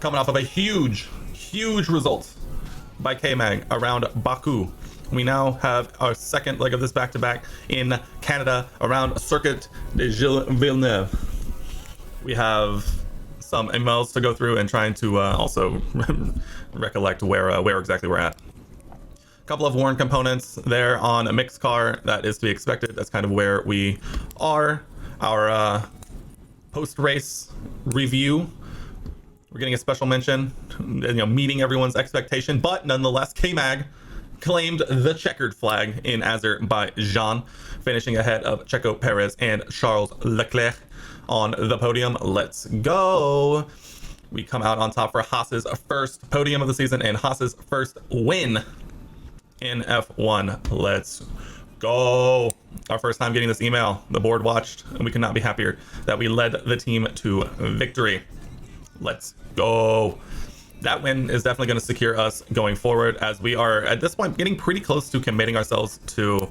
coming off of a huge result by K-Mag around Baku. We now have our second leg of this back-to-back in Canada around Circuit de Gilles Villeneuve. We have some emails to go through and trying to also recollect where exactly we're at. A couple of worn components there on a mixed car. That is to be expected. That's kind of where we are. Our post-race review, we're getting a special mention, meeting everyone's expectation, but nonetheless, K-Mag claimed the checkered flag in Azerbaijan, finishing ahead of Checo Perez and Charles Leclerc on the podium. Let's go. We come out on top for Haas's first podium of the season and Haas's first win in F1. Let's go. Our first time getting this email. The board watched, and we could not be happier that we led the team to victory. Let's go. That win is definitely going to secure us going forward, as we are at this point getting pretty close to committing ourselves to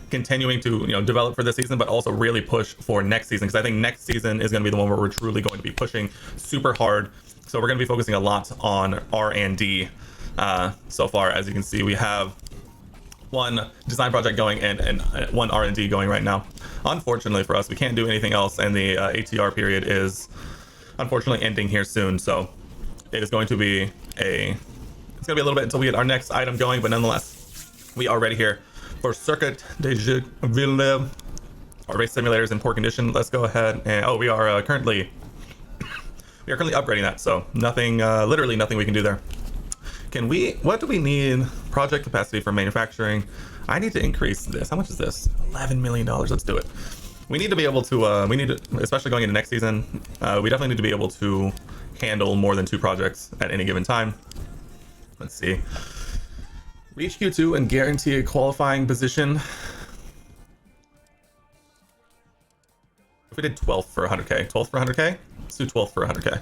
continuing to develop for this season, but also really push for next season, because I think next season is going to be the one where we're truly going to be pushing super hard. So we're going to be focusing a lot on R&D. So far, as you can see, we have one design project going and one R&D going right now. Unfortunately for us, we can't do anything else, and the ATR period is unfortunately ending here soon. So it is going to be a little bit until we get our next item going, but nonetheless, we are ready here for Circuit de Gilles Villeneuve. Our race simulator is in poor condition. Let's go ahead and we are currently upgrading that, so nothing, literally nothing we can do there. What do we need? Project capacity for manufacturing. I need to increase this. How much is this? $11 million. Let's do it. We need to be able to, especially going into next season, we definitely need to be able to handle more than 2 projects at any given time. Let's see. Reach Q2 and guarantee a qualifying position. If we did 12th for 100k, 12th for 100k, let's do 12th for 100k.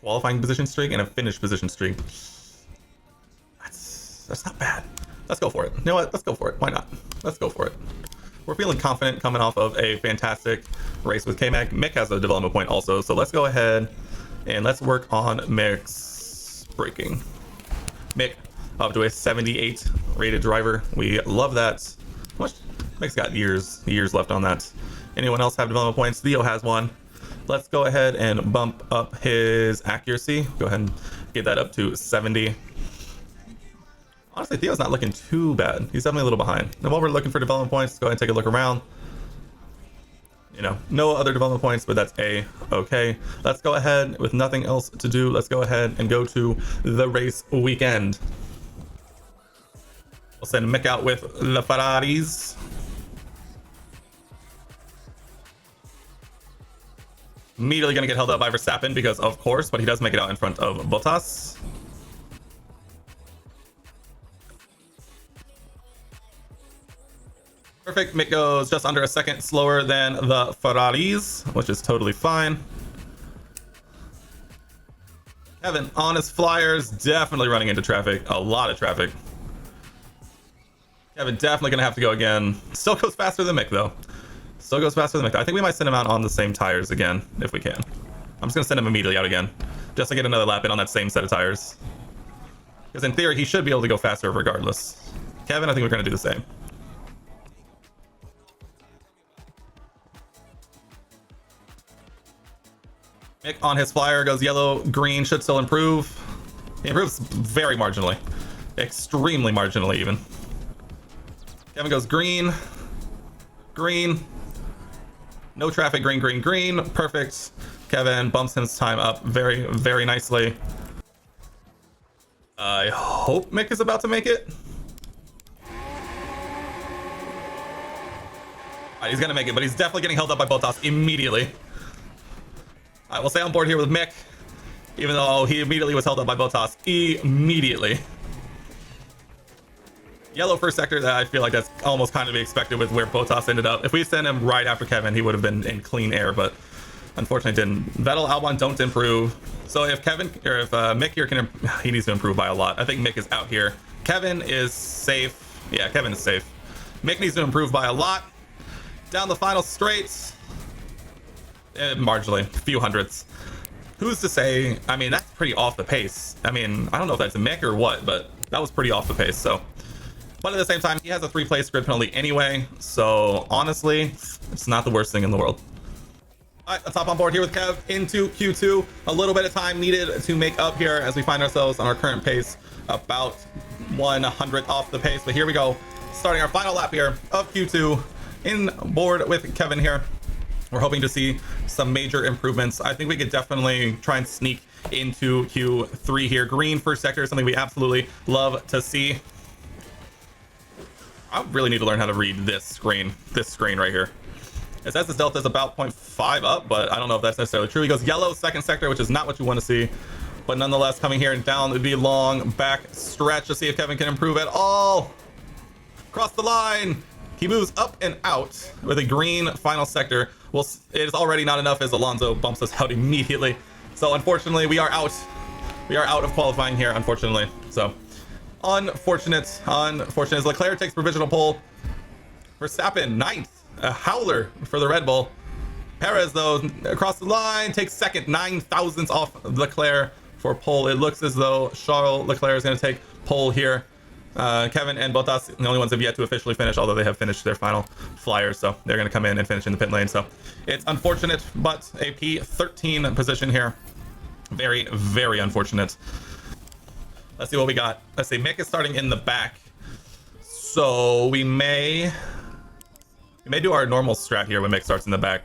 Qualifying position streak and a finish position streak. That's not bad. Let's go for it. You know what? Let's go for it. Why not? Let's go for it. We're feeling confident coming off of a fantastic race with K-Mag. Mick has a development point also, so let's go ahead and let's work on Mick's braking. Mick up to a 78 rated driver. We love that. Mick's got years left on that. Anyone else have development points? Theo has one. Let's go ahead and bump up his accuracy. Go ahead and get that up to 70. Honestly, Theo's not looking too bad. He's definitely a little behind. And while we're looking for development points, let's go ahead and take a look around. No other development points, but that's okay. Let's go ahead, with nothing else to do, let's go ahead and go to the race weekend. We'll send Mick out with the Ferraris. Immediately going to get held up by Verstappen because, of course, but he does make it out in front of Bottas. Perfect. Mick goes just under a second slower than the Ferraris, which is totally fine. Kevin on his flyers, definitely running into traffic. A lot of traffic. Kevin definitely going to have to go again. Still goes faster than Mick, though. Still goes faster than Mick. I think we might send him out on the same tires again, if we can. I'm just going to send him immediately out again, just to get another lap in on that same set of tires. Because in theory, he should be able to go faster regardless. Kevin, I think we're going to do the same. Mick on his flyer goes yellow, green, should still improve. He improves very marginally. Extremely marginally, even. Kevin goes green. Green. No traffic, green, green, green. Perfect. Kevin bumps his time up very, very nicely. I hope Mick is about to make it. He's gonna make it, but he's definitely getting held up by Bottas immediately. I will stay on board here with Mick, even though he immediately was held up by Bottas immediately. Yellow first sector, that I feel like that's almost kind of be expected with where Bottas ended up. If we sent him right after Kevin, he would have been in clean air, but unfortunately didn't. Vettel, Albon don't improve. So if Mick here he needs to improve by a lot. I think Mick is out here. Kevin is safe. Yeah, Kevin is safe. Mick needs to improve by a lot. Down the final straight. Marginally, a few hundredths. Who's to say? I mean, that's pretty off the pace. I mean, I don't know if that's a mech or what, but that was pretty off the pace. So, but at the same time, he has a 3-place grid penalty anyway. So honestly, it's not the worst thing in the world. All right, let's hop on board here with Kev into Q2. A little bit of time needed to make up here as we find ourselves on our current pace, about 100th off the pace. But here we go, starting our final lap here of Q2 in board with Kevin here. We're hoping to see some major improvements. I think we could definitely try and sneak into Q3 here. Green first sector is something we absolutely love to see. I really need to learn how to read this screen right here. It says this delta is about 0.5 up, but I don't know if that's necessarily true. He goes yellow second sector, which is not what you want to see. But nonetheless, coming here and down would be long back stretch to see if Kevin can improve at all. Cross the line. He moves up and out with a green final sector. Well, it is already not enough as Alonso bumps us out immediately. So unfortunately, we are out. We are out of qualifying here, unfortunately. So unfortunate as Leclerc takes provisional pole. Verstappen, 9th. A howler for the Red Bull. Perez, though, across the line, takes second, 9 thousandths off Leclerc for pole. It looks as though Charles Leclerc is going to take pole here. Kevin and Bottas, the only ones have yet to officially finish, although they have finished their final flyers, so they're going to come in and finish in the pit lane. So it's unfortunate, but a P13 position here. Very, very unfortunate. Let's see what we got. Let's see, Mick is starting in the back, so we may do our normal strat here when Mick starts in the back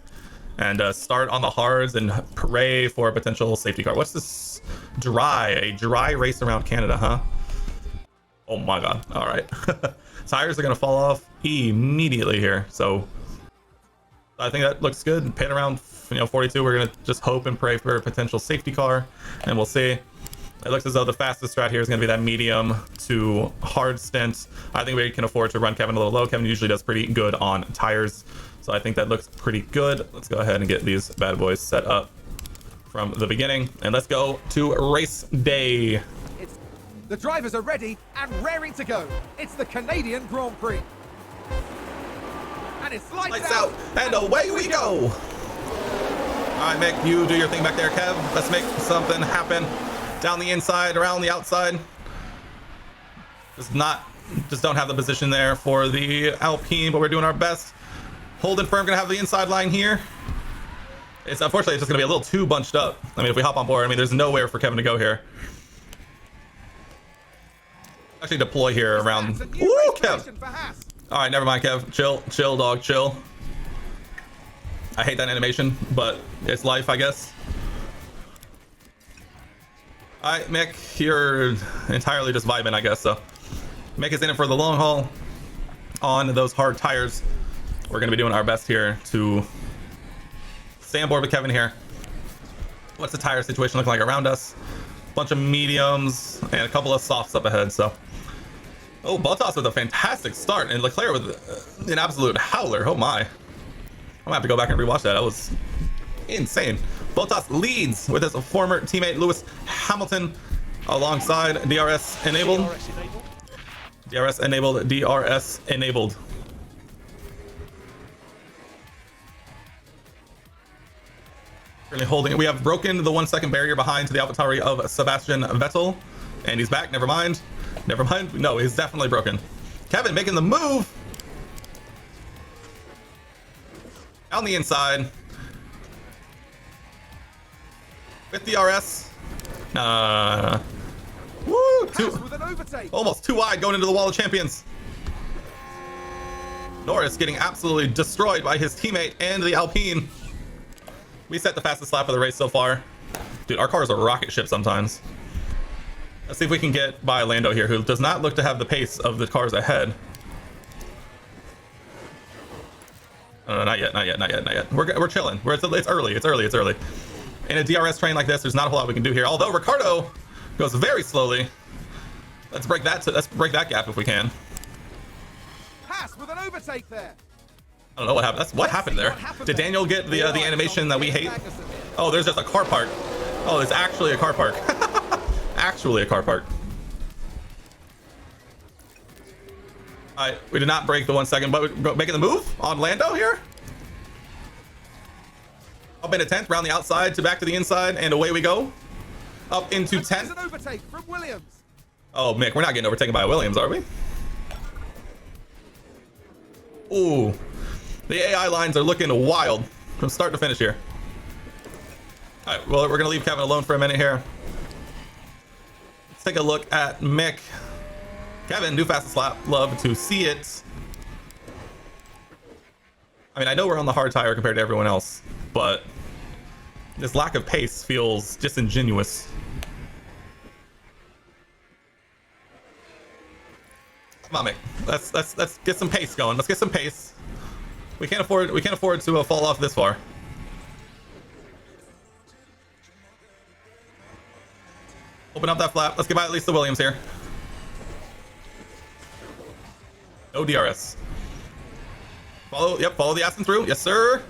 and start on the hards and pray for a potential safety car. What's this? A dry race around Canada, huh? Oh my god. All right. Tires are going to fall off immediately here. So I think that looks good. Pit around 42. We're going to just hope and pray for a potential safety car, and we'll see. It looks as though the fastest strat here is going to be that medium to hard stint. I think we can afford to run Kevin a little low. Kevin usually does pretty good on tires, so I think that looks pretty good. Let's go ahead and get these bad boys set up from the beginning, and let's go to race day. The drivers are ready and raring to go. It's the Canadian Grand Prix. And it's lights out, and away we go. All right, Mick, you do your thing back there, Kev. Let's make something happen. Down the inside, around the outside. Just don't have the position there for the Alpine, but we're doing our best. Holding firm, gonna have the inside line here. It's unfortunately it's just gonna be a little too bunched up. I mean, if we hop on board, I mean, there's nowhere for Kevin to go here. Actually deploy here around. Ooh, Kev. All right, never mind, Kev. Chill, dog, chill. I hate that animation, but it's life, I guess. All right, Mick, you're entirely just vibing, I guess. So Mick is in it for the long haul on those hard tires. We're gonna be doing our best here to stay on board with Kevin here. What's the tire situation looking like around us? Bunch of mediums and a couple of softs up ahead. So, oh, Bottas with a fantastic start, and Leclerc with an absolute howler. Oh my, I'm gonna have to go back and rewatch that. That was insane. Bottas leads with his former teammate Lewis Hamilton alongside DRS enabled. DRS enabled. Really holding it. We have broken the 1 second barrier behind to the AlphaTauri of Sebastian Vettel, and he's back. Never mind. No, he's definitely broken. Kevin making the move on the inside with DRS. Woo! Almost too wide going into the wall of champions. Norris getting absolutely destroyed by his teammate and the Alpine. We set the fastest lap of the race so far. Dude, our car is a rocket ship sometimes. Let's see if we can get by Lando here, who does not look to have the pace of the cars ahead. Not yet. We're chilling. It's early. In a DRS train like this, there's not a whole lot we can do here. Although Ricardo goes very slowly. Let's break that gap if we can. Haas with an overtake there. I don't know what happened. What happened there? Did Daniel get the animation that we hate? Oh, there's just a car park. Oh, it's actually a car park. Actually a car park. All right, we did not break the 1 second, but we're making the move on Lando here. Up into 10th, round the outside to back to the inside, and away we go. Up into There's 10th. an overtake from Williams. Oh, Mick, we're not getting overtaken by Williams, are we? Ooh. The AI lines are looking wild from start to finish here. All right, well, we're going to leave Kevin alone for a minute here. Let's take a look at Mick. Kevin, new fastest lap. Love to see it. I mean, I know we're on the hard tire compared to everyone else, but this lack of pace feels disingenuous. Come on, Mick. Let's get some pace going. Let's get some pace. We can't afford to fall off this far. Open up that flap. Let's get by at least the Williams here. No DRS. Follow the Aston through. Yes, sir.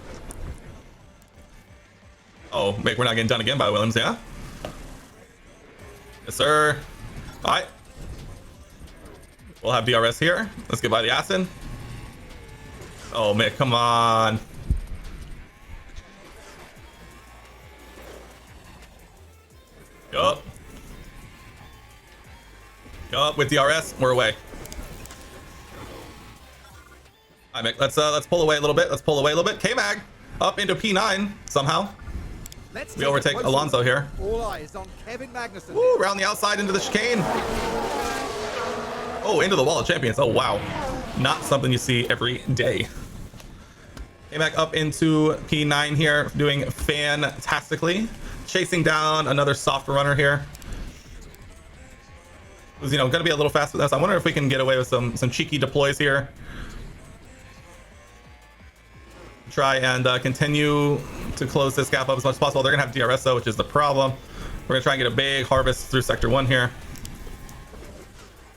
Oh, Mick, we're not getting done again by Williams, yeah? Yes, sir. All right. We'll have DRS here. Let's get by the Aston. Oh, Mick, come on. Yup. Yup, with DRS, we're away. All right, Mick, let's pull away a little bit. Let's pull away a little bit. K-Mag up into P9 somehow. We overtake Alonso here. All eyes on Kevin Magnussen. Woo, around the outside into the chicane. Oh, into the wall of champions. Oh, wow. Not something you see every day. Came back up into P9 here, doing fantastically. Chasing down another soft runner here. Who's, you know, going to be a little fast with us. I wonder if we can get away with some cheeky deploys here. Try and continue to close this gap up as much as possible. They're going to have DRS though, which is the problem. We're going to try and get a big harvest through sector 1 here.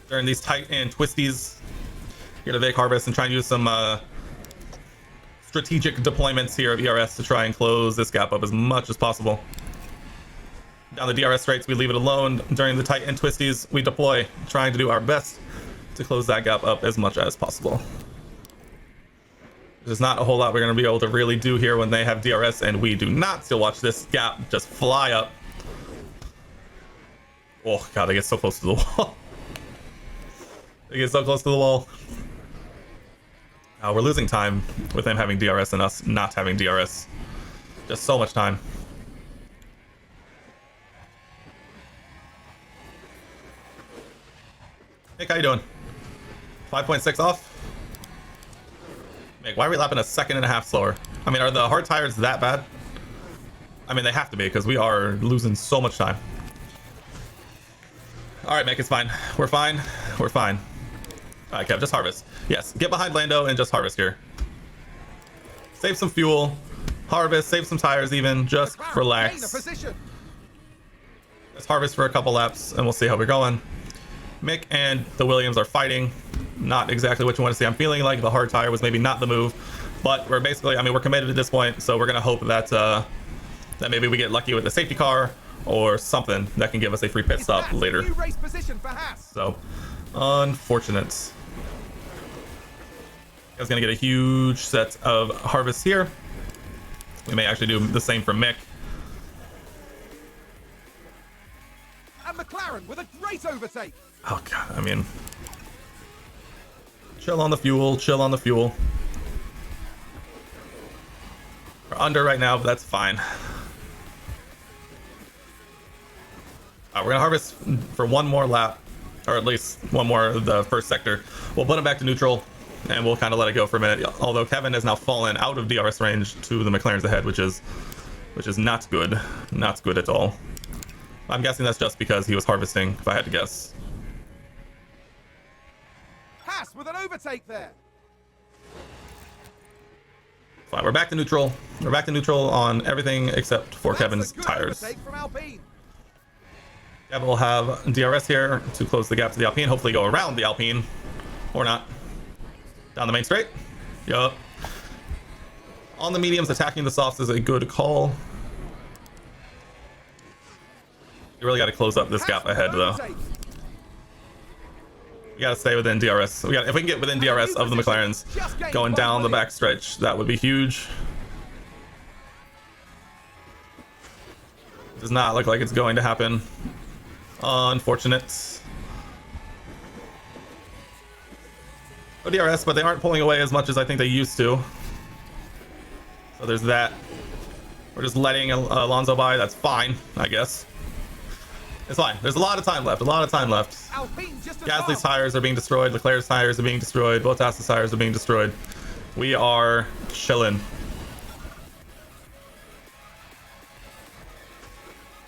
During these tight and twisties, get a big harvest and try and use some strategic deployments here of ERS to try and close this gap up as much as possible. Down the DRS straights, we leave it alone. During the tight and twisties, we deploy, trying to do our best to close that gap up as much as possible. There's not a whole lot we're going to be able to really do here when they have DRS and we do not. Still watch this gap just fly up. Oh god, they get so close to the wall. They get so close to the wall. We're losing time with them having DRS and us not having DRS. Just so much time. Nick, how you doing? 5.6 off? Why are we lapping a second and a half slower? I mean, are the hard tires that bad? I mean, they have to be because we are losing so much time. All right, Mick, it's fine. We're fine. We're fine. All right, Kev, just harvest. Yes, get behind Lando and just harvest here. Save some fuel. Harvest, save some tires even. Just relax. Let's harvest for a couple laps and we'll see how we're going. Mick and the Williams are fighting. Not exactly what you want to see. I'm feeling like the hard tire was maybe not the move, but we're basically, I mean, we're committed at this point, so we're going to hope that that maybe we get lucky with the safety car or something that can give us a free pit stop later. New race position for Haas. So, unfortunate. Guys going to get a huge set of harvests here. We may actually do the same for Mick. And McLaren with a great overtake. Oh god, I mean, chill on the fuel, chill on the fuel. We're under right now, but that's fine. We're gonna harvest for one more lap, or at least one more of the first sector. We'll put him back to neutral, and we'll kind of let it go for a minute. Although Kevin has now fallen out of DRS range to the McLaren's ahead, which is not good, not good at all. I'm guessing that's just because he was harvesting, if I had to guess. Haas with an overtake there. Fine, we're back to neutral. We're back to neutral on everything except for Kevin's tires. Kevin will have DRS here to close the gap to the Alpine. Hopefully go around the Alpine. Or not. Down the main straight. Yup. On the mediums, attacking the softs is a good call. You really got to close up this gap ahead, though. We got to stay within DRS. If we can get within DRS of the McLarens going down the back stretch, that would be huge. Does not look like it's going to happen. Unfortunate. DRS, but they aren't pulling away as much as I think they used to. So there's that. We're just letting Alonso by. That's fine, I guess. It's fine. There's a lot of time left. A lot of time left. Gasly's tires are being destroyed. Leclerc's tires are being destroyed. Bottas' tires are being destroyed. We are chilling.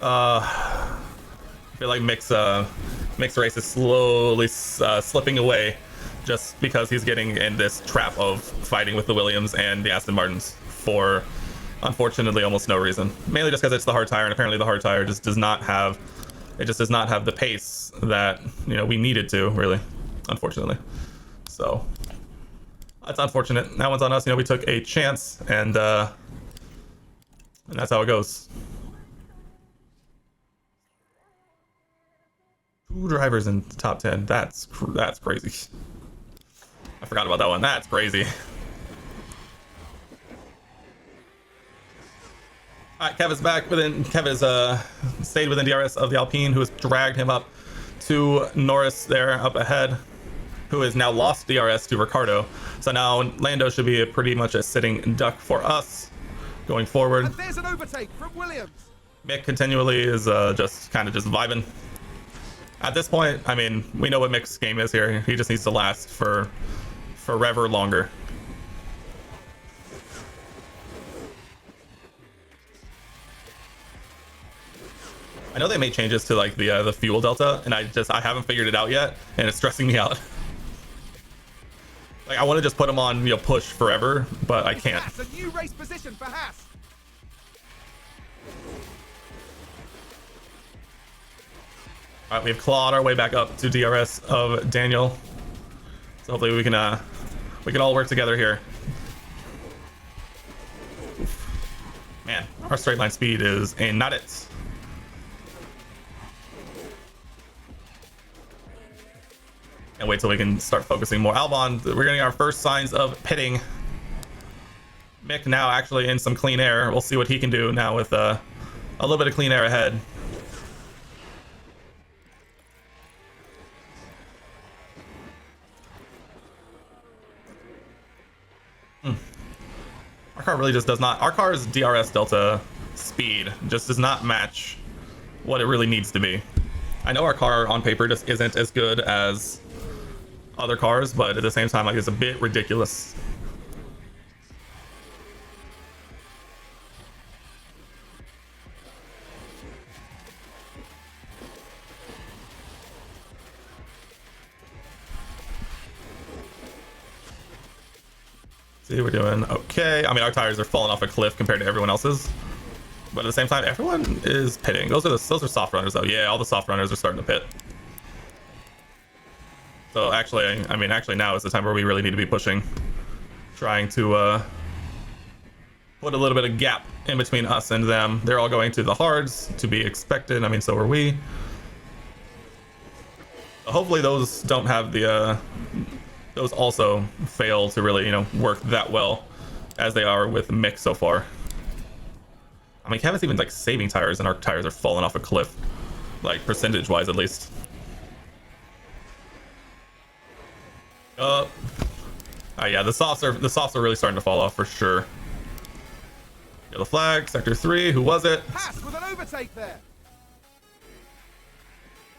I feel like Mick's race is slowly slipping away, just because he's getting in this trap of fighting with the Williams and the Aston Martins for, unfortunately, almost no reason. Mainly just because it's the hard tire, and apparently the hard tire just does not have the pace that, you know, we needed to, really, unfortunately. So that's unfortunate. That one's on us. You know, we took a chance, and that's how it goes. 2 drivers in the top 10. That's crazy. I forgot about that one. That's crazy. All right, Kev is back within. Kev is stayed within DRS of the Alpine, who has dragged him up to Norris there up ahead, who has now lost DRS to Ricardo. So now Lando should be pretty much a sitting duck for us going forward. And there's an overtake from Williams. Mick continually is just vibing. At this point, I mean, we know what Mick's game is here. He just needs to last for forever longer. I know they made changes to like the fuel delta, and I haven't figured it out yet, and it's stressing me out. Like, I want to just put them on, you know, push forever, but I can't. That's a new race position for Haas. All right, we've clawed our way back up to DRS of Daniel. So hopefully we can all work together here. Man, our straight line speed is not it. And wait till we can start focusing more. Albon, we're getting our first signs of pitting. Mick now actually in some clean air. We'll see what he can do now with a little bit of clean air ahead. Our car really just does not. Our car's DRS delta speed just does not match what it really needs to be. I know our car on paper just isn't as good as other cars, but at the same time, like, it's a bit ridiculous. See, we're doing okay. I mean, our tires are falling off a cliff compared to everyone else's, but at the same time, everyone is pitting. Those are soft runners, though. Yeah, all the soft runners are starting to pit. So actually, I mean, now is the time where we really need to be pushing, trying to put a little bit of gap in between us and them. They're all going to the hards, to be expected. I mean, so are we. Hopefully, those don't have the. Those also fail to really, you know, work that well as they are with Mick so far. I mean, Kevin's even like saving tires, and our tires are falling off a cliff, like percentage-wise at least. Yeah, the softs are really starting to fall off for sure. Yellow flag, sector 3. Who was it? Haas with an overtake there.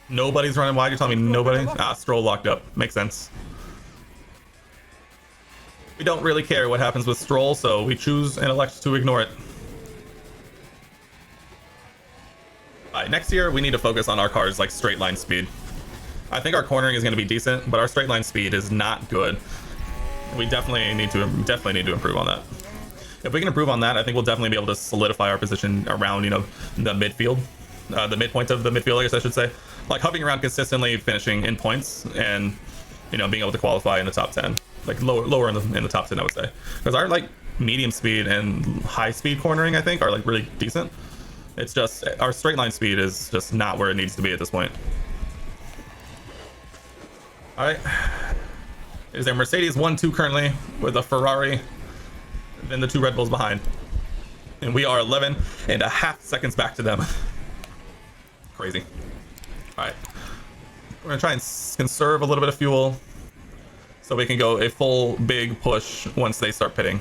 Nobody's running wide. You're telling me nobody? Ah, Stroll locked up. Makes sense. We don't really care what happens with Stroll, so we choose and elect to ignore it. Alright, next year we need to focus on our car's like straight line speed. I think our cornering is going to be decent, but our straight line speed is not good. We definitely need to improve on that. If we can improve on that, I think we'll definitely be able to solidify our position around, you know, the midfield, the midpoint of the midfield, I guess I should say, like hovering around consistently, finishing in points, and, you know, being able to qualify in the top 10. Like lower in the top 10, I would say, because our like medium speed and high speed cornering, I think, are like really decent. It's just our straight line speed is just not where it needs to be at this point. All right, is there Mercedes 1-2 currently with a Ferrari, then the 2 Red Bulls behind, and we are 11.5 seconds back to them. Crazy. All right. We're gonna try and conserve a little bit of fuel so we can go a full big push once they start pitting.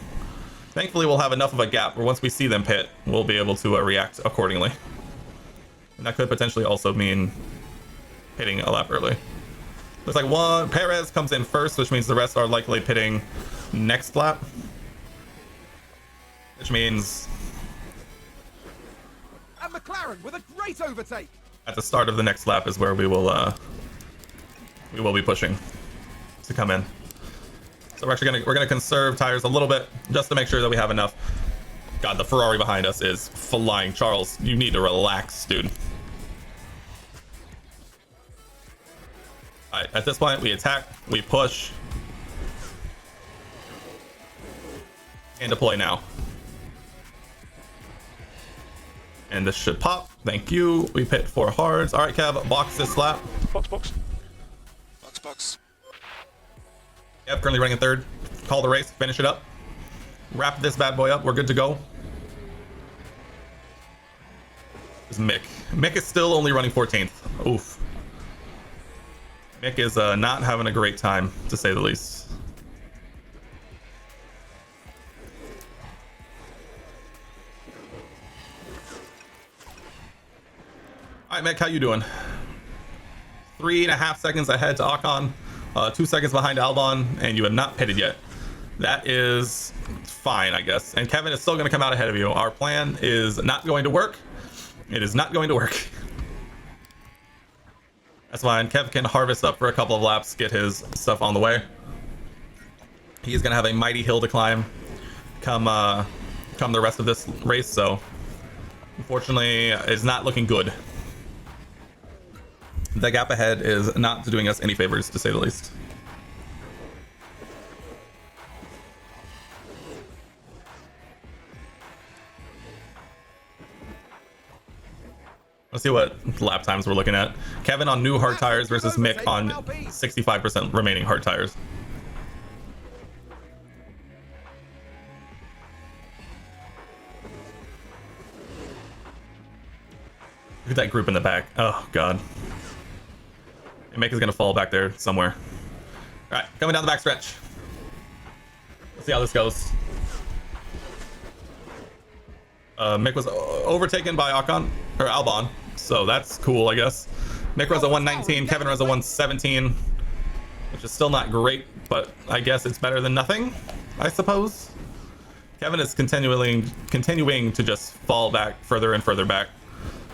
Thankfully, we'll have enough of a gap where once we see them pit, we'll be able to react accordingly. And that could potentially also mean pitting a lap early. Looks like Perez comes in first, which means the rest are likely pitting next lap. Which means... And McLaren with a great overtake. At the start of the next lap is where we will be pushing to come in. So we're gonna conserve tires a little bit just to make sure that we have enough. God, the Ferrari behind us is flying. Charles, you need to relax, dude. All right, at this point, we attack, we push, and deploy now. And this should pop. Thank you. We pit 4 hards. All right, Kev, box this lap. Box. Kev currently running in third. Call the race, finish it up. Wrap this bad boy up. We're good to go. This is Mick. Mick is still only running 14th. Oof. Mick is not having a great time, to say the least. All right, Mick, how you doing? 3.5 seconds ahead to Ocon, 2 seconds behind Albon, and you have not pitted yet. That is fine, I guess. And Kevin is still going to come out ahead of you. Our plan is not going to work. It is not going to work. That's fine. Kev can harvest up for a couple of laps, get his stuff on the way. He's going to have a mighty hill to climb come the rest of this race, so unfortunately, it's not looking good. The gap ahead is not doing us any favors, to say the least. Let's see what lap times we're looking at. Kevin on new hard tires versus Mick on 65% remaining hard tires. Look at that group in the back. Oh, God. And Mick is going to fall back there somewhere. All right, coming down the back stretch. Let's see how this goes. Mick was overtaken by Albon, so that's cool, I guess. Mick runs a 119, Kevin runs a 117, which is still not great, but I guess it's better than nothing, I suppose. Kevin is continuing to just fall back further and further back,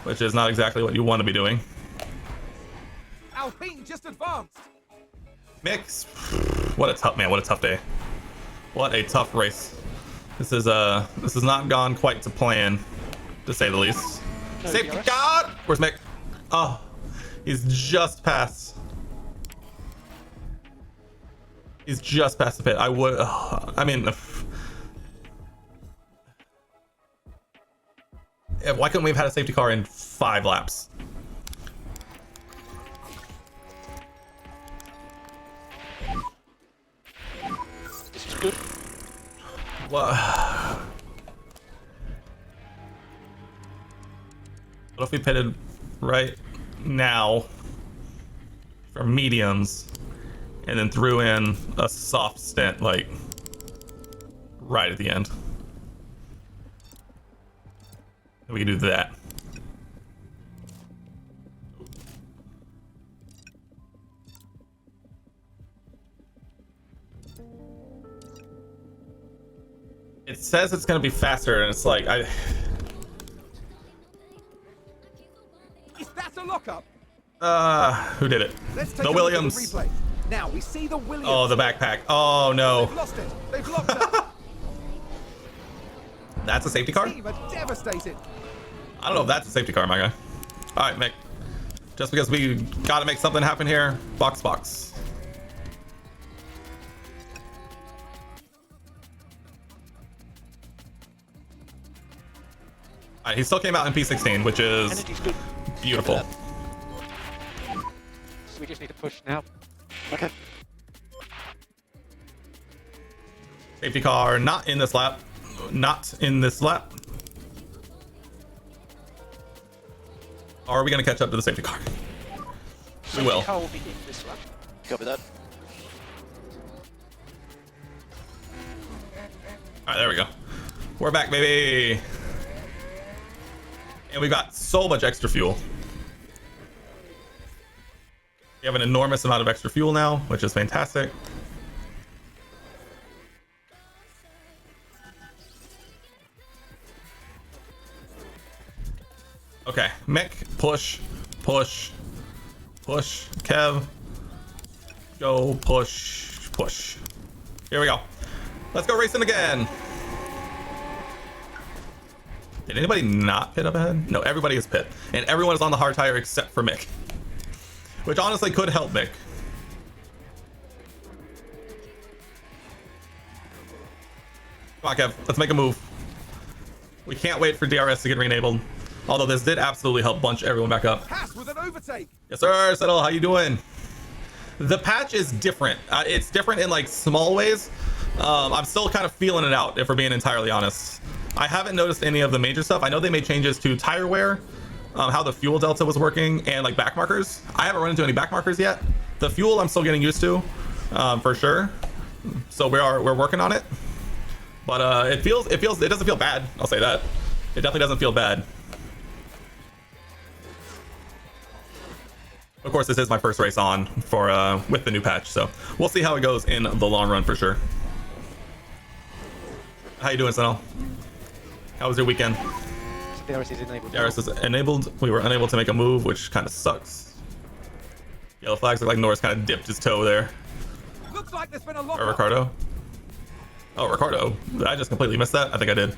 which is not exactly what you want to be doing. Alpine just advanced. Mick, what a tough day. What a tough race. This has not gone quite to plan, to say the least. Safety car! Where's Mick? Oh, he's just past. He's just past the pit. I mean, why couldn't we have had a safety car in 5 laps? This is good. What if we pitted right now for mediums and then threw in a soft stint like right at the end? We can do that. It says it's gonna be faster, and it's like Is that a lockup? who did it? Let's take The a Williams. look at the replay. Now we see the Williams. Oh, the backpack. Oh no. They've lost it. They've locked up. That's a safety car? Team are devastated. I don't know if that's a safety car, my guy. All right, Mick. Just because we gotta make something happen here. Box. All right, he still came out in P16, which is Energy's good. beautiful. So we just need to push now. Okay. Safety car, not in this lap. Not in this lap. Or are we gonna catch up to the safety car? We will. Car will be in this lap. Copy that. All right, there we go. We're back, baby. And we've got so much extra fuel. We have an enormous amount of extra fuel now, which is fantastic. Okay, Mick, push, push, push. Kev, go, push, push. Here we go. Let's go racing again. Did anybody not pit up ahead? No, everybody is pit. And everyone is on the hard tire except for Mick. Which honestly could help Mick. Come on, Kev. Let's make a move. We can't wait for DRS to get re-enabled. Although this did absolutely help bunch everyone back up. Haas with an overtake. Yes, sir. Settle. How you doing? The patch is different. It's different in like small ways. I'm still kind of feeling it out, if we're being entirely honest. I haven't noticed any of the major stuff. I know they made changes to tire wear, how the fuel delta was working, and like back markers. I haven't run into any back markers yet. The fuel I'm still getting used to, for sure. So we're working on it. But it doesn't feel bad. I'll say that. It definitely doesn't feel bad. Of course, this is my first race on for with the new patch, so we'll see how it goes in the long run for sure. How you doing, Senel? How was your weekend? DRS is enabled. DRS is enabled. We were unable to make a move, which kind of sucks. Yellow flags look like Norris kind of dipped his toe there. Looks like there's been a lot. Or Ricardo. Oh, Ricardo. Did I just completely miss that? I think I did.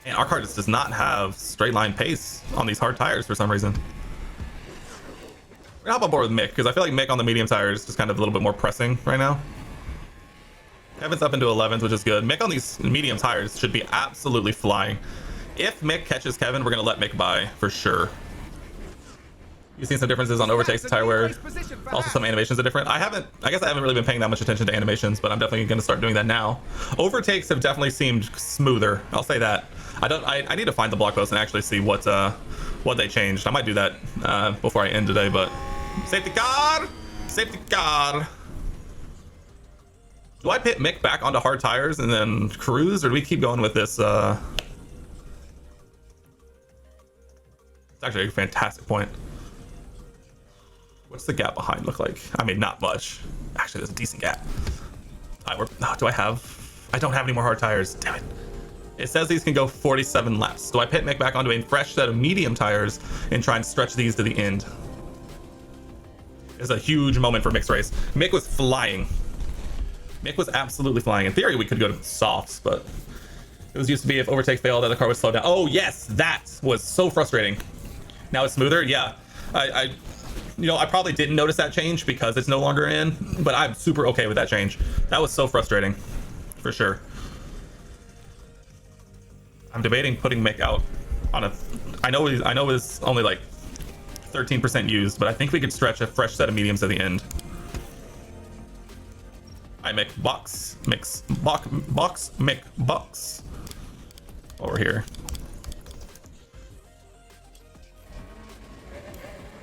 And our car just does not have straight line pace on these hard tires for some reason. We're gonna hop on board with Mick because I feel like Mick on the medium tires is just kind of a little bit more pressing right now. Kevin's up into 11s, which is good. Mick on these medium tires should be absolutely flying. If Mick catches Kevin, we're gonna let Mick by for sure. You've seen some differences on overtakes and tire wear. Also, some animations are different. I guess I haven't really been paying that much attention to animations, but I'm definitely gonna start doing that now. Overtakes have definitely seemed smoother. I'll say that. I need to find the blog post and actually see what they changed. I might do that before I end today, but safety car, safety car. Do I pit Mick back onto hard tires and then cruise, or do we keep going with this? It's actually a fantastic point. What's the gap behind look like? I mean, not much. Actually, there's a decent gap. Do I don't have any more hard tires. Damn it. It says these can go 47 laps. Do I pit Mick back onto a fresh set of medium tires and try and stretch these to the end? It's a huge moment for Mick's race. Mick was flying. Mick was absolutely flying. In theory, we could go to softs, but it was used to be if overtake failed, that the car would slow down. Oh yes, that was so frustrating. Now it's smoother. Yeah, I probably didn't notice that change because it's no longer in, but I'm super okay with that change. That was so frustrating, for sure. I'm debating putting Mick out on a. I know it's only like 13% used, but I think we could stretch a fresh set of mediums at the end. I make box mix box Mick box over here.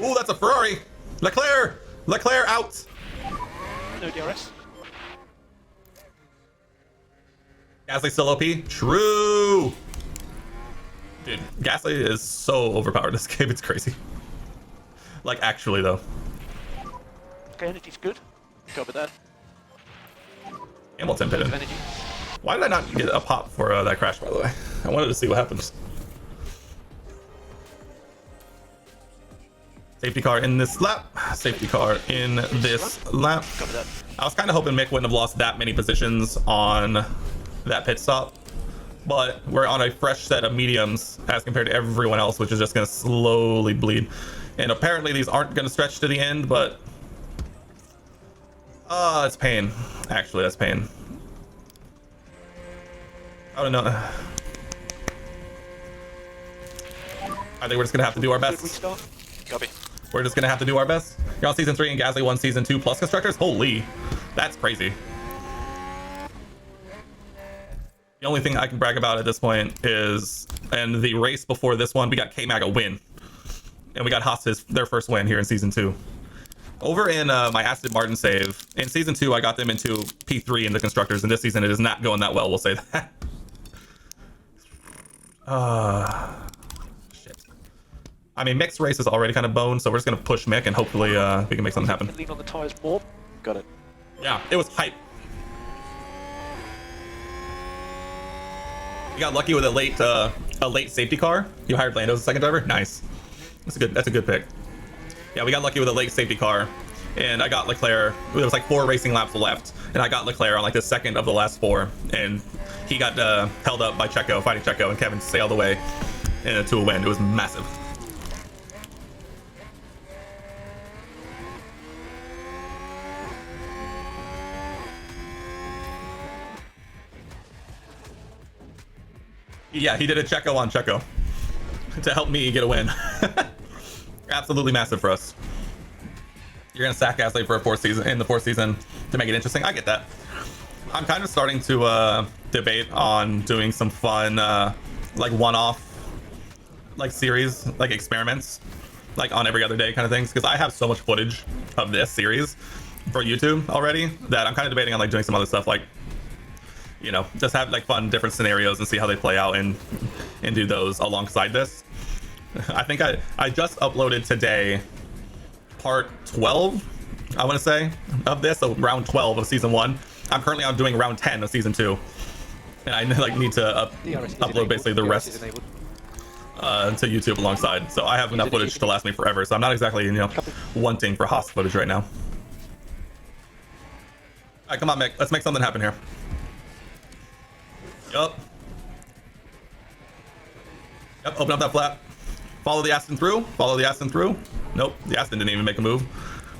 Oh, that's a Ferrari. Leclerc out. No DRS. Gasly still OP. True. Dude, Gasly is so overpowered this game. It's crazy. Like, actually, though. Okay, energy's good. Copy that. Hamilton pitted. Energy. Why did I not get a pop for that crash, by the way? I wanted to see what happens. Safety car in this lap. Safety car in this lap. Copy that. I was kind of hoping Mick wouldn't have lost that many positions on that pit stop, but we're on a fresh set of mediums as compared to everyone else, which is just going to slowly bleed. And apparently these aren't going to stretch to the end, but it's pain. Actually, that's pain. I don't know. I think we're just going to have to do our Good best. restart. Copy. We're just gonna have to do our best. You're on season 3 and Gasly won season 2 plus constructors. Holy, that's crazy. The only thing I can brag about at this point is And the race before this one, we got K-Mag a win. And we got Haas their first win here in Season 2. Over in my Aston Martin save, in Season 2, I got them into P3 in the Constructors, and this season it is not going that well, we'll say that. Shit. I mean, Mick's race is already kind of boned, so we're just going to push Mick, and hopefully we can make something happen. Lean on the tyres more. Got it. Yeah, it was hype. You got lucky with a late safety car. You hired Lando as a second driver. Nice. That's a good pick. Yeah, we got lucky with a late safety car, and I got Leclerc. There was like 4 racing laps left, and I got Leclerc on like the second of the last 4, and he got held up by Checo, fighting Checo, and Kevin sailed away to a win. It was massive. Yeah, he did a Checo on Checo to help me get a win. Absolutely massive for us. You're gonna sack Gasly for a 4th season in the 4th season to make it interesting. I get that. I'm kind of starting to debate on doing some fun like one-off like series, like experiments, like on every other day kind of things, because I have so much footage of this series for YouTube already that I'm kind of debating on like doing some other stuff, like, you know, just have like fun different scenarios and see how they play out and do those alongside this. I think I just uploaded today part 12, I want to say, of this, so round 12 of season 1. I'm currently on doing round 10 of season 2, and I like need to upload basically the rest to YouTube alongside. So I have enough footage to last me forever. So I'm not exactly, you know, wanting for Haas footage right now. All right, come on, Mick, let's make something happen here. Yup. Yep, open up that flap. Follow the Aston through. Follow the Aston through. Nope, the Aston didn't even make a move.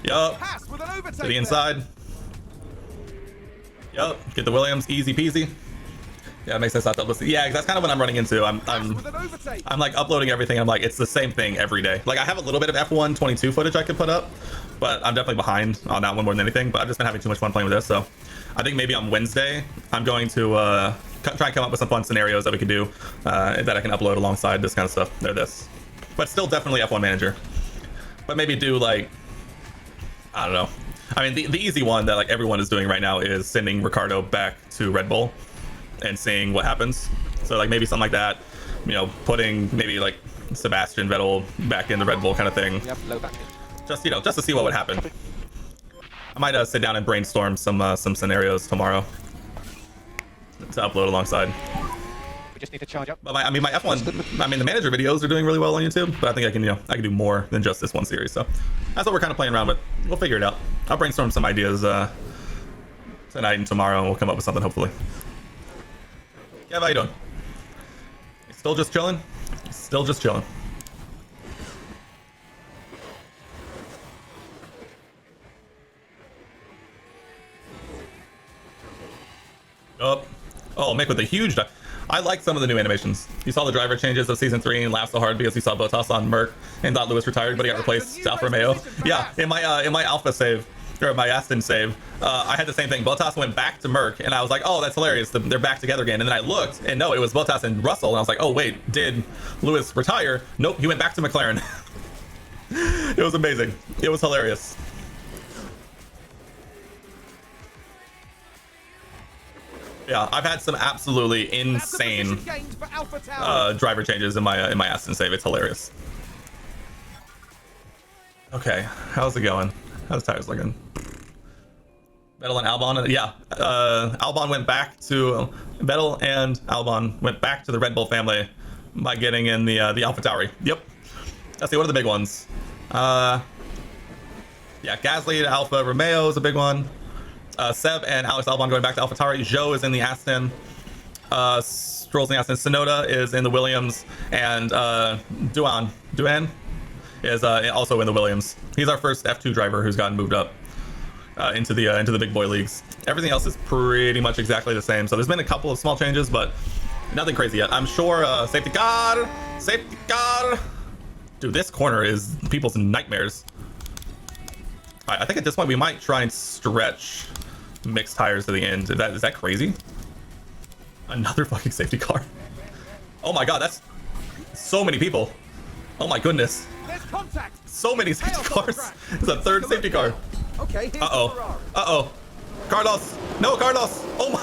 Yup. To the inside. Yup. Get the Williams. Easy peasy. Yeah, it makes sense not to upload. Yeah, that's kind of what I'm running into. I'm like uploading everything. I'm like, it's the same thing every day. Like I have a little bit of F1 22 footage I could put up, but I'm definitely behind on that one more than anything. But I've just been having too much fun playing with this. So I think maybe on Wednesday, I'm going to try and come up with some fun scenarios that we can do that I can upload alongside this kind of stuff. They're this. But still definitely F1 Manager. But maybe do like, I don't know. I mean, the easy one that like everyone is doing right now is sending Ricardo back to Red Bull and seeing what happens. So like maybe something like that, you know, putting maybe like Sebastian Vettel back in the Red Bull kind of thing. Yep, low back. Just, you know, just to see what would happen. I might sit down and brainstorm some scenarios tomorrow to upload alongside. We just need to charge up. But my F1, I mean, the manager videos are doing really well on YouTube, but I think I can, you know, I can do more than just this one series. So that's what we're kind of playing around with. We'll figure it out. I'll brainstorm some ideas tonight and tomorrow, and we'll come up with something hopefully. Yeah, how you doing? Still just chilling? Still just chilling. Oh, Mick with a huge dive. I like some of the new animations. You saw the driver changes of season 3 and laughed so hard because you saw Bottas on Merc and thought Lewis retired, but he got replaced to Alfa Romeo. Yeah, in my Alpha save, or my Aston save, I had the same thing. Bottas went back to Merc, and I was like, oh, that's hilarious. They're back together again. And then I looked, and no, it was Bottas and Russell, and I was like, oh wait, did Lewis retire? Nope, he went back to McLaren. It was amazing. It was hilarious. Yeah, I've had some absolutely insane driver changes in my Aston save. It's hilarious. Okay, how's it going? How's the tires looking? Vettel and Albon, yeah. Albon went back to Vettel and Albon went back to the Red Bull family by getting in the AlphaTauri. Yep. Let's see, what are the big ones? Yeah, Gasly to Alfa Romeo is a big one. Seb and Alex Albon going back to AlphaTauri. Zhou is in the Aston. Stroll's in the Aston. Sonoda is in the Williams, and Duan is also in the Williams. He's our first F2 driver who's gotten moved up into the big boy leagues. Everything else is pretty much exactly the same. So there's been a couple of small changes, but nothing crazy yet. I'm sure safety car. Dude, this corner is people's nightmares. All right, I think at this point we might try and stretch mixed tires to the end. Is that crazy? Another fucking safety car. Oh my god, So many people. Oh my goodness. There's contact. So many safety Chaos on the cars. track. It's a third safety car. Okay, here's Uh-oh. the Ferrari. Uh-oh. Carlos. No, Carlos. Oh my.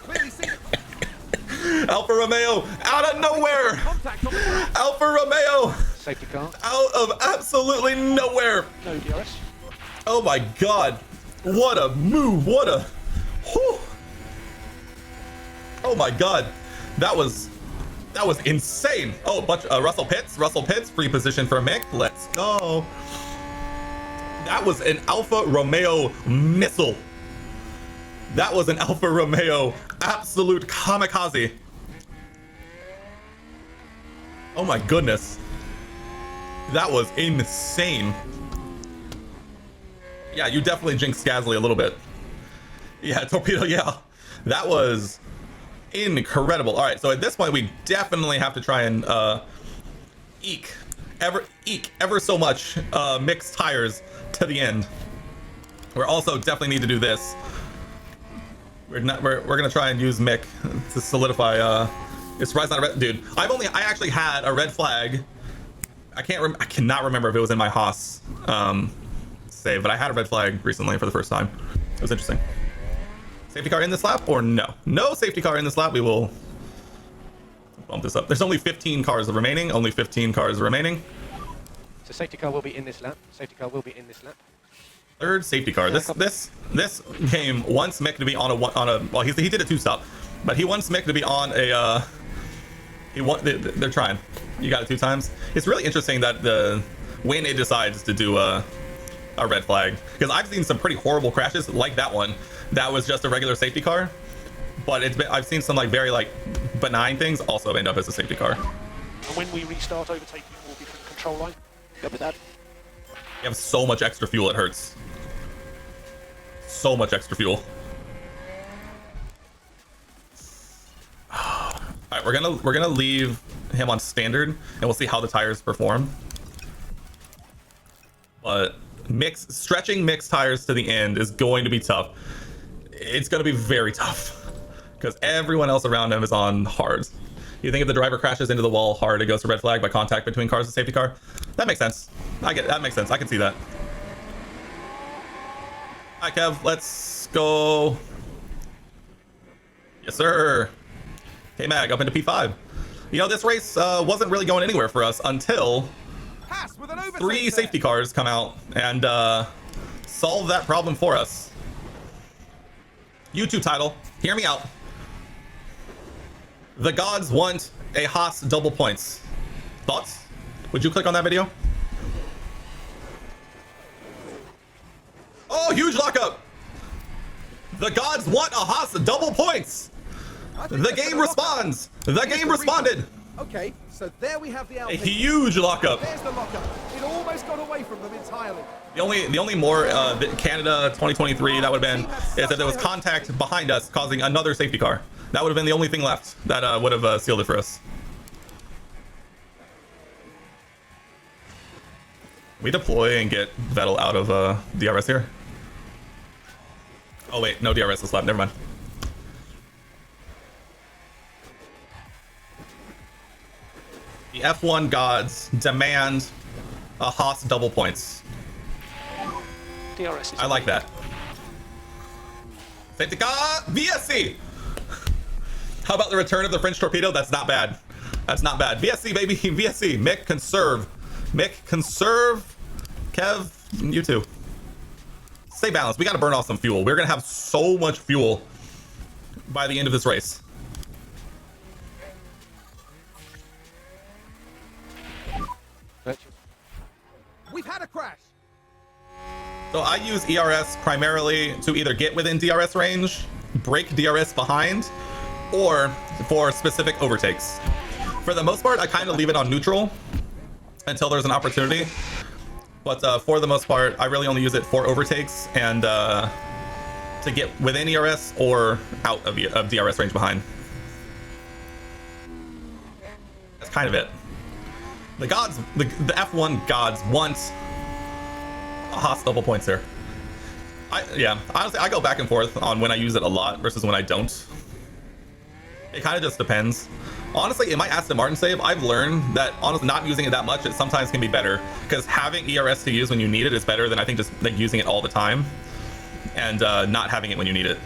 Clearly seen it. Alfa Romeo out of nowhere. Contact on the track. Alfa Romeo Safety car. out of absolutely nowhere. No DRS. Oh my god. What a move. What a. Whew. Oh my god. That was insane. Oh, but Russell Pitts, free position for Mick. Let's go. That was an Alfa Romeo missile. That was an Alfa Romeo absolute kamikaze. Oh my goodness. That was insane. Yeah, you definitely jinxed Gasly a little bit. Yeah, torpedo, yeah. That was incredible. All right, so at this point, we definitely have to try and eke ever so much mixed tires to the end. We're also definitely need to do this. We're gonna try and use Mick to solidify. It's rise on a red, dude. I actually had a red flag. I cannot remember if it was in my Haas save, but I had a red flag recently for the first time. It was interesting. Safety car in this lap or no? No safety car in this lap. We will bump this up. There's only 15 cars remaining. Only 15 cars remaining. So safety car will be in this lap. Safety car will be in this lap. Third safety car. This game wants Mick to be on a well, he did a 2-stop, but he wants Mick to be on a they're trying. You got it 2 times. It's really interesting that when it decides to do a red flag, because I've seen some pretty horrible crashes like that one. That was just a regular safety car, but I've seen some like very like benign things also end up as a safety car. And when we restart, overtaking will be from the control line. Good with that. You have so much extra fuel, it hurts. So much extra fuel. All right, we're gonna leave him on standard, and we'll see how the tires perform. But stretching mixed tires to the end is going to be tough. It's going to be very tough because everyone else around him is on hards. You think if the driver crashes into the wall hard, it goes to red flag by contact between cars and safety car? That makes sense. That makes sense. I can see that. All right, Kev, let's go. Yes, sir. K-Mag up into P5. You know, this race wasn't really going anywhere for us until Haas with an overtake 3 there. safety cars come out and solve that problem for us. YouTube title, hear me out. The gods want a Haas double points. Thoughts? Would you click on that video? Oh, huge lockup. The gods want a Haas double points. I think The that's game gonna lock up. responds. The game responded. Okay, so there we have the A Alpine. huge lockup. There's the lockup. It almost got away from them entirely. The only more Canada 2023 that would have been is that there was contact behind us causing another safety car. That would have been the only thing left that would have sealed it for us. We deploy and get Vettel out of DRS here. Oh wait, no DRS this lap. Never mind. The F1 gods demand a Haas double points. DRS is I like that. Safety car, VSC. How about the return of the French torpedo? That's not bad. That's not bad. VSC, baby. VSC. Mick, conserve. Mick, conserve. Kev, you too. Stay balanced. We got to burn off some fuel. We're going to have so much fuel by the end of this race. We've had a crash. So I use ERS primarily to either get within DRS range, break DRS behind, or for specific overtakes. For the most part, I kind of leave it on neutral until there's an opportunity. But for the most part, I really only use it for overtakes and to get within ERS or out of DRS range behind. That's kind of it. The gods, the F1 gods want a Haas double points here. Yeah, honestly, I go back and forth on when I use it a lot versus when I don't. It kind of just depends. Honestly, in my Aston Martin save, I've learned that honestly not using it that much, it sometimes can be better, because having ERS to use when you need it is better than I think just like using it all the time and not having it when you need it.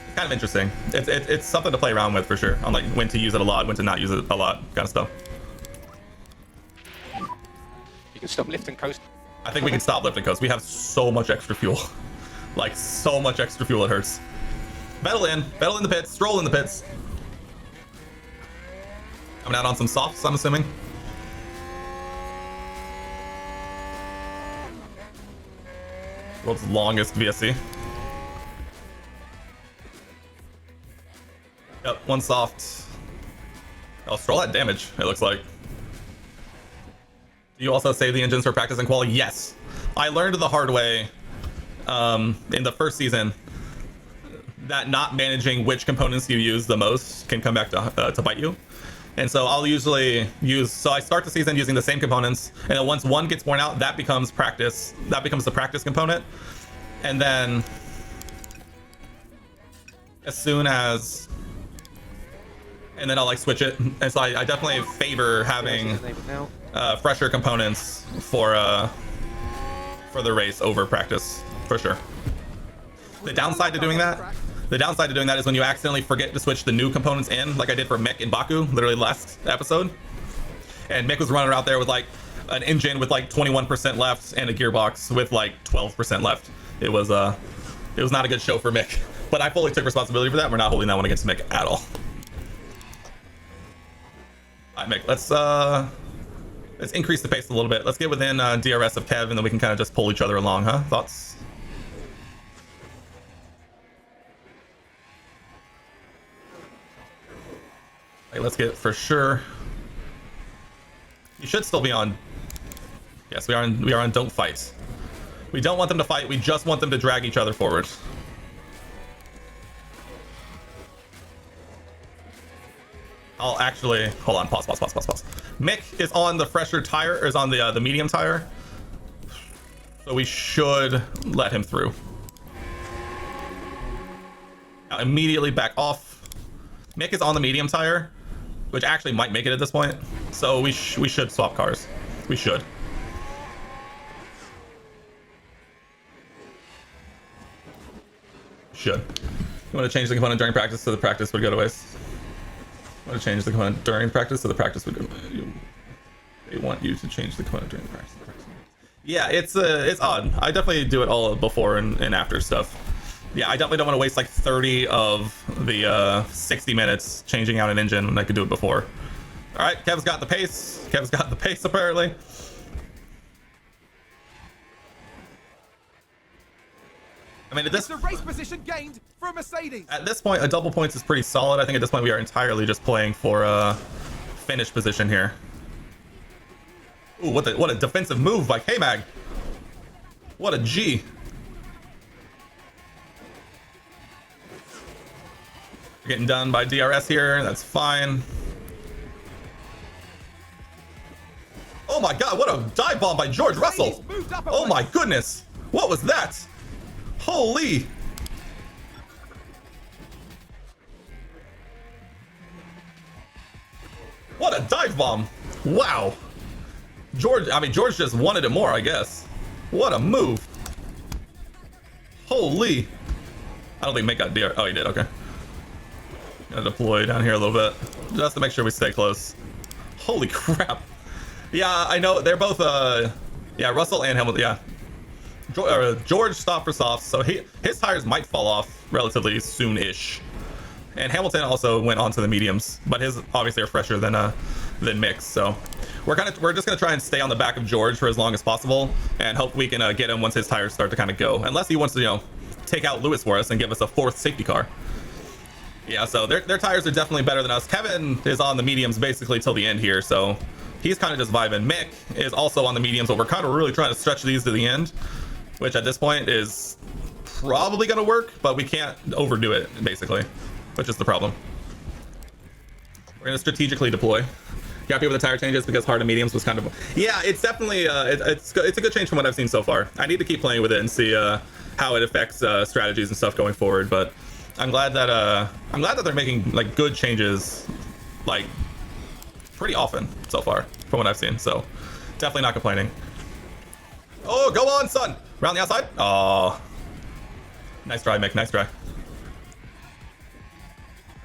It's kind of interesting. It's something to play around with for sure, on like when to use it a lot, when to not use it a lot, kind of stuff. You can stop lift and coast. I think we can stop lift and coast. We have so much extra fuel. Like so much extra fuel, it hurts. Vettel in the pits, Stroll in the pits. Coming out on some softs, I'm assuming. World's longest VSC. Yep, one soft. Oh, Stroll had damage, it looks like. Do you also save the engines for practice and quality? Yes. I learned the hard way in the first season that not managing which components you use the most can come back to bite you. And so I'll usually so I start the season using the same components, and then once one gets worn out, that becomes practice. That becomes the practice component. And then and then I'll like switch it. And so I definitely favor having fresher components for the race over practice, for sure. The downside to doing that is when you accidentally forget to switch the new components in, like I did for Mick in Baku, literally last episode. And Mick was running out there with like an engine with like 21% left and a gearbox with like 12% left. It was not a good show for Mick, but I fully took responsibility for that. We're not holding that one against Mick at all. All right, Mick, let's increase the pace a little bit. Let's get within DRS of Kev, and then we can kind of just pull each other along, huh? Thoughts? Let's get for sure. You should still be on. Yes, we are on don't fight. We don't want them to fight, we just want them to drag each other forward. I'll actually hold on, pause. Mick is on the fresher tire, or is on the medium tire. So we should let him through. Now immediately back off. Mick is on the medium tire, which actually might make it at this point. So we should swap cars. We should. You want to change the component during practice so the practice would go to waste? Want to change the component during practice so the practice would go. They want you to change the component during the practice. Yeah, it's odd. I definitely do it all before and after stuff. Yeah, I definitely don't want to waste like 30 of the 60 minutes changing out an engine when I could do it before. All right, Kev's got the pace. Apparently. I mean, It's a race position gained for a Mercedes. At this point, a double points is pretty solid. I think at this point we are entirely just playing for a finish position here. Ooh, what a defensive move by K-Mag. What a G. We're getting done by DRS here. That's fine. Oh my god, what a dive bomb by George Russell. Oh my goodness. What was that? Holy. What a dive bomb. Wow. George just wanted it more, I guess. What a move. Holy. I don't think Mick got DR. Oh, he did. Okay. Gonna deploy down here a little bit just to make sure we stay close. Holy crap. Yeah, I know they're both yeah, Russell and Hamilton. Yeah, George stopped for softs, so his tires might fall off relatively soon-ish. And Hamilton also went onto the mediums, but his obviously are fresher than Mick. So we're just gonna try and stay on the back of George for as long as possible, and hope we can get him once his tires start to kind of go. Unless he wants to, take out Lewis for us and give us a fourth safety car. Yeah, so their tires are definitely better than us. Kevin is on the mediums basically till the end here, so he's kind of just vibing. Mick is also on the mediums, but we're kind of really trying to stretch these to the end, which at this point is probably going to work, but we can't overdo it, basically, which is the problem. We're going to strategically deploy. You happy with the tire changes because hard and mediums was kind of... Yeah, it's definitely... it's a good change from what I've seen so far. I need to keep playing with it and see how it affects strategies and stuff going forward, but I'm glad that they're making like good changes, like pretty often so far from what I've seen. So definitely not complaining. Oh, go on, son! Around the outside. Oh, nice try, Mick. Nice try.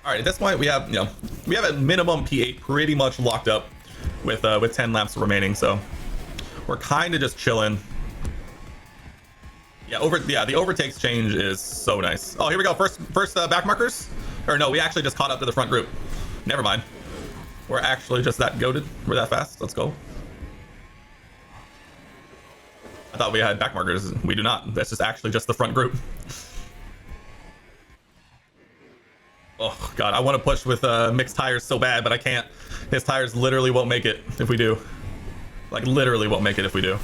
All right, at this point we have a minimum P8 pretty much locked up with 10 laps remaining. So we're kind of just chilling. Yeah, the overtakes change is so nice. Oh, here we go. First back markers. Or no, we actually just caught up to the front group. Never mind. We're actually just that goated. We're that fast. Let's go. I thought we had back markers. We do not. That's just actually just the front group. Oh god, I want to push with mixed tires so bad, but I can't. His tires literally won't make it if we do. Like literally won't make it if we do.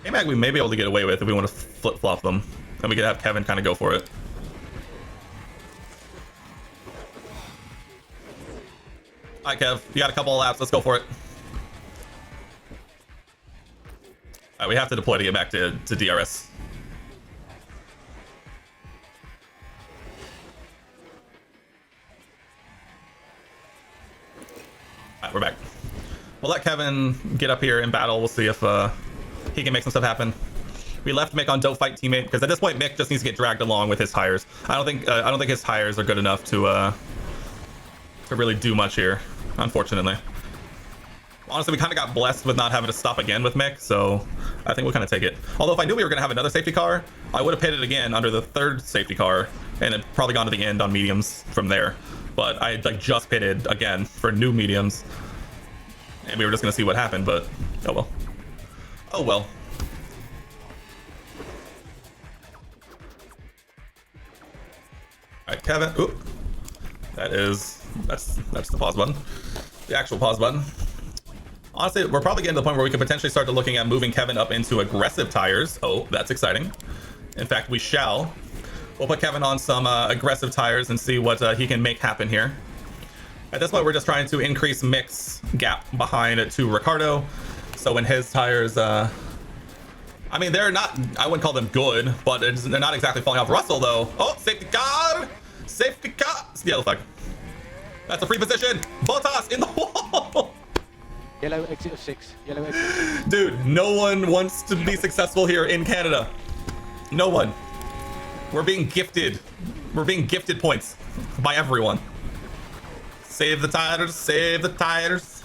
K-Mag we may be able to get away with if we want to flip-flop them. And we could have Kevin kind of go for it. Alright, Kev. You got a couple of laps. Let's go for it. Alright, we have to deploy to get back to DRS. Alright, we're back. We'll let Kevin get up here in battle. We'll see if he can make some stuff happen. We left Mick on don't fight teammate because at this point Mick just needs to get dragged along with his tires. I don't think his tires are good enough to really do much here, unfortunately. Honestly, we kind of got blessed with not having to stop again with Mick, so I think we'll kind of take it. Although if I knew we were going to have another safety car, I would have pitted again under the third safety car and it probably gone to the end on mediums from there. But I like just pitted again for new mediums and we were just going to see what happened, but oh well. Oh well. Alright, Kevin. Oop. That's the pause button. The actual pause button. Honestly, we're probably getting to the point where we could potentially start to looking at moving Kevin up into aggressive tires. Oh, that's exciting. In fact, we shall. We'll put Kevin on some aggressive tires and see what he can make happen here. At this point, we're just trying to increase Mick's gap behind to Ricardo. So when his tires, I mean, they're not, I wouldn't call them good, but they're not exactly falling off. Russell, though. Oh, safety car! Safety car! It's the yellow flag. That's a free position. Bottas in the wall! Yellow exit of 6. Yellow exit of 6. Dude, no one wants to be successful here in Canada. No one. We're being gifted. We're being gifted points by everyone. Save the tires. Save the tires.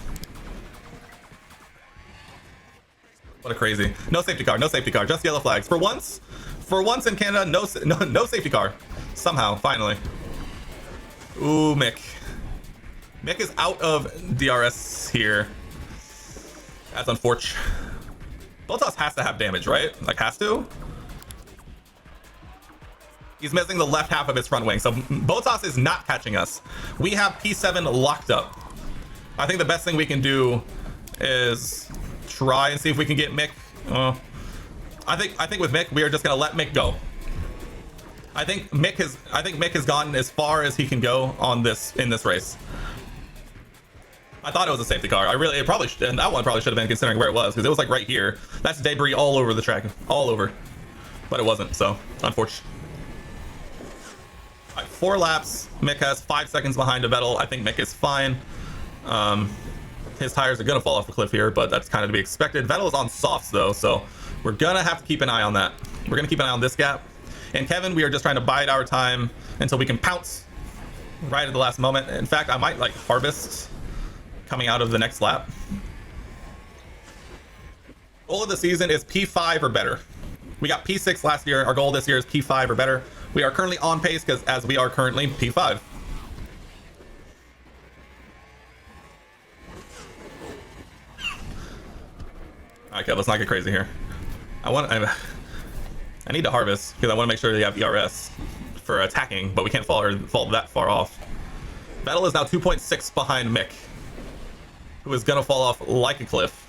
What a crazy. No safety car. No safety car. Just yellow flags. For once in Canada, no safety car. Somehow, finally. Ooh, Mick. Mick is out of DRS here. That's unfortunate. Bottas has to have damage, right? Like, has to? He's missing the left half of his front wing, so Bottas is not catching us. We have P7 locked up. I think the best thing we can do is try and see if we can get Mick. I think with Mick, we are just gonna let Mick go. I think Mick has gotten as far as he can go on in this race. I thought it was a safety car. It probably should, and that one probably should have been considering where it was because it was like right here. That's debris all over the track, all over. But it wasn't, so unfortunate. All right, 4 laps. Mick has 5 seconds behind Vettel. I think Mick is fine. His tires are gonna fall off a cliff here, but that's kind of to be expected. Vettel is on softs though, so we're gonna have to keep an eye on that. We're gonna keep an eye on this gap. And Kevin, we are just trying to bide our time until we can pounce right at the last moment. In fact, I might like harvest coming out of the next lap. Goal of the season is P5 or better. We got P6 last year. Our goal this year is P5 or better. We are currently on pace because as we are currently P5. Okay, let's not get crazy here. I need to harvest because I want to make sure they have ERS for attacking, but we can't fall that far off. Vettel is now 2.6 behind Mick, who is gonna fall off like a cliff.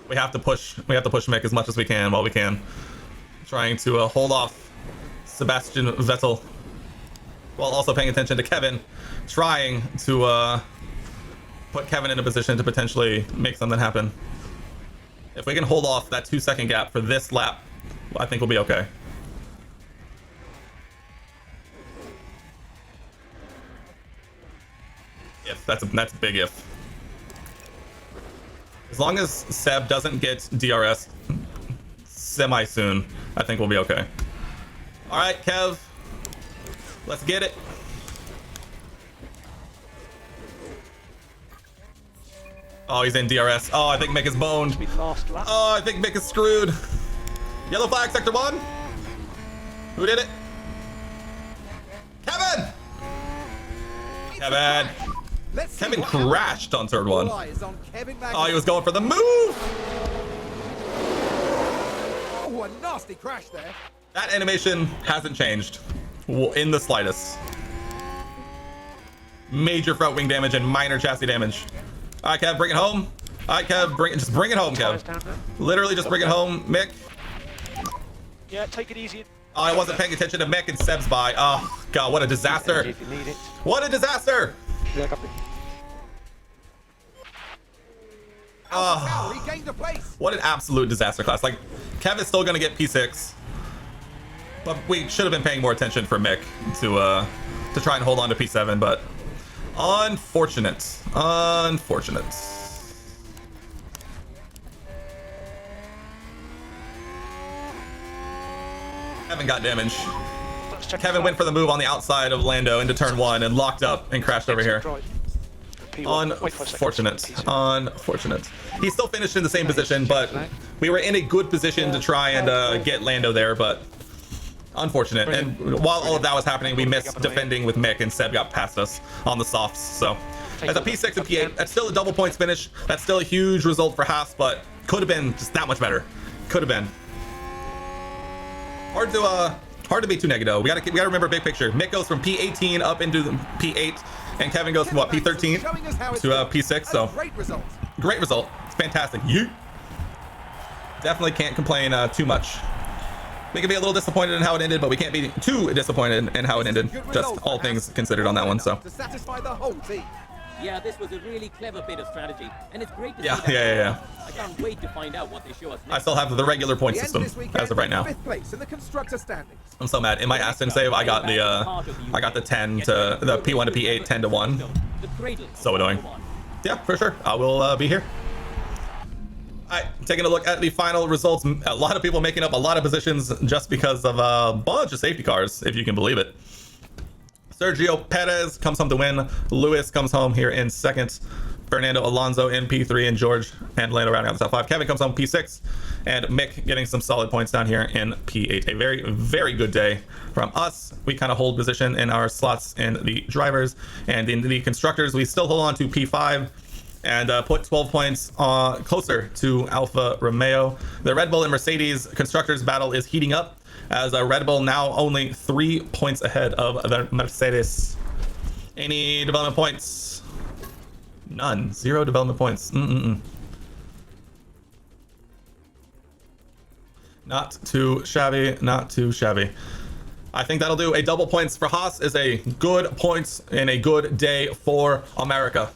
We have to push Mick as much as we can while we can, trying to hold off Sebastian Vettel while also paying attention to Kevin, trying to put Kevin in a position to potentially make something happen. If we can hold off that 2-second gap for this lap, I think we'll be okay. If that's a big if. As long as Seb doesn't get DRS semi soon, I think we'll be okay. All right, Kev, let's get it. Oh, he's in DRS. Oh, I think Mick is boned. Oh, I think Mick is screwed. Yellow flag, sector 1. Who did it? Kevin! Kevin. Kevin crashed on turn 1. Oh, he was going for the move. Oh, a nasty crash there. That animation hasn't changed in the slightest. Major front wing damage and minor chassis damage. All right, Kev, bring it home. All right, Kev, just bring it home, Kev. Literally just bring it home, Mick. Yeah, take it easy. Oh, I wasn't paying attention to Mick and Seb's by. Oh, God, what a disaster. What a disaster. Oh, what an absolute disaster class. Like, Kev is still going to get P6. But we should have been paying more attention for Mick to try and hold on to P7, but unfortunate. Unfortunate. Kevin got damage. Kevin went for the move on the outside of Lando into turn 1 and locked up and crashed over here. Unfortunate. Unfortunate. He still finished in the same position, but we were in a good position to try and get Lando there, but unfortunate. And while all of that was happening, we missed defending with Mick, and Seb got past us on the softs. So as a P6 and P8, that's still a double points finish. That's still a huge result for Haas, but could have been just that much better. Could have been. Hard to be too negative. We gotta remember big picture. Mick goes from P18 up into P8, and Kevin goes from what, P13 to P6. So great result. It's fantastic. You definitely can't complain too much. We can be a little disappointed in how it ended, but we can't be too disappointed in how it ended. Just all things considered on that one. So to satisfy the whole team. Yeah, this was a really clever bit of strategy, and it's great to see yeah. I can't wait to find out what they show us next. I still have the regular point system as of right now. 5th place in the constructor standings. I'm so mad. In my Aston save, I got the 10 to the P1 to P8 10 to 1. So annoying. Yeah, for sure. I will be here. All right, taking a look at the final results. A lot of people making up a lot of positions just because of a bunch of safety cars, if you can believe it. Sergio Perez comes home to win. Lewis comes home here in 2nd. Fernando Alonso in P3, and George and Lando rounding out the top 5. Kevin comes home P6, and Mick getting some solid points down here in P8. A very, very good day from us. We kind of hold position in our slots in the drivers, and in the constructors, we still hold on to P5 and put 12 points closer to Alfa Romeo. The Red Bull and Mercedes constructors battle is heating up, as Red Bull now only 3 points ahead of the Mercedes. Any development points? None. 0 development points. Not too shabby. Not too shabby. I think that'll do. A double points for Haas is a good points and a good day for America.